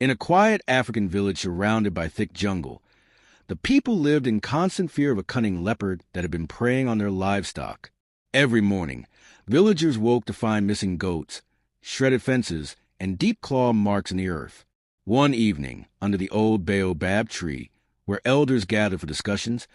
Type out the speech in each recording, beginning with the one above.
In a quiet African village surrounded by thick jungle, the people lived in constant fear of a cunning leopard that had been preying on their livestock. Every morning, villagers woke to find missing goats, shredded fences, and deep claw marks in the earth. One evening, under the old baobab tree, where elders gathered for discussions,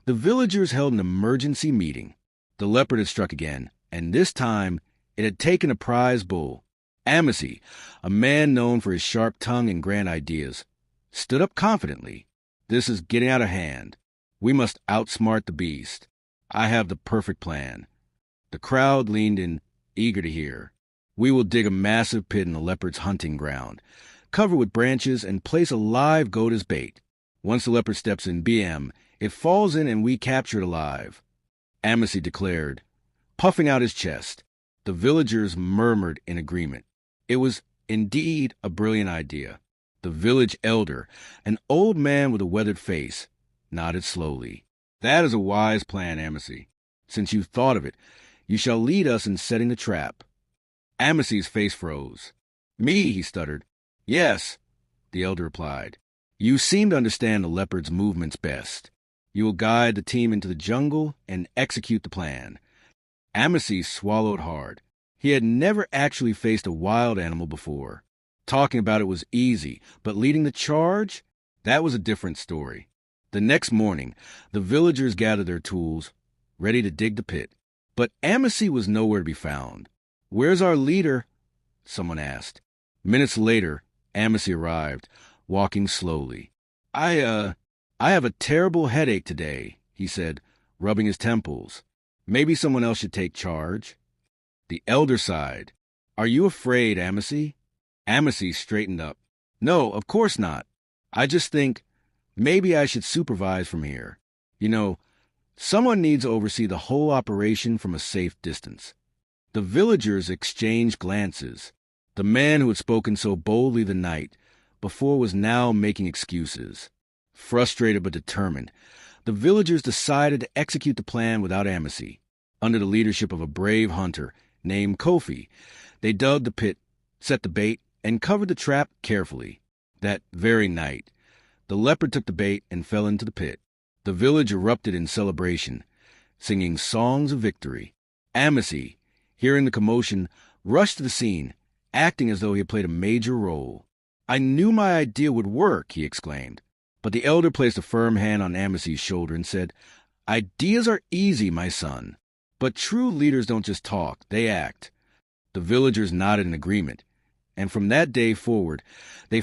the villagers held an emergency meeting. The leopard had struck again, and this time it had taken a prize bull. Amasi, a man known for his sharp tongue and grand ideas, stood up confidently. "This is getting out of hand. We must outsmart the beast. I have the perfect plan." The crowd leaned in, eager to hear. "We will dig a massive pit in the leopard's hunting ground, cover with branches, and place a live goat as bait. Once the leopard steps in BM, it falls in and we capture it alive," Amasi declared, puffing out his chest. The villagers murmured in agreement. It was indeed a brilliant idea. The village elder, an old man with a weathered face, nodded slowly. "That is a wise plan, Amasi. Since you've thought of it, you shall lead us in setting the trap." Amasi's face froze. "Me," he stuttered. "Yes," the elder replied. "You seem to understand the leopard's movements best. You will guide the team into the jungle and execute the plan." Amasi swallowed hard. He had never actually faced a wild animal before. Talking about it was easy, but leading the charge? That was a different story. The next morning, the villagers gathered their tools, ready to dig the pit. But Amasi was nowhere to be found. "Where's our leader?" someone asked. Minutes later, Amasi arrived, walking slowly. I have a terrible headache today," he said, rubbing his temples. "Maybe someone else should take charge." The elder sighed. "Are you afraid, Amasi?" Amasi straightened up. "No, of course not. I just think maybe I should supervise from here. You know, someone needs to oversee the whole operation from a safe distance." The villagers exchanged glances. The man who had spoken so boldly the night before was now making excuses. Frustrated but determined, the villagers decided to execute the plan without Amasi. Under the leadership of a brave hunter named Kofi, they dug the pit, set the bait, and covered the trap carefully. That very night, the leopard took the bait and fell into the pit. The village erupted in celebration, singing songs of victory. Amasi, hearing the commotion, rushed to the scene, acting as though he had played a major role. "I knew my idea would work," he exclaimed. But the elder placed a firm hand on Amasi's shoulder and said, "Ideas are easy, my son. But true leaders don't just talk, they act." The villagers nodded in agreement, and from that day forward, they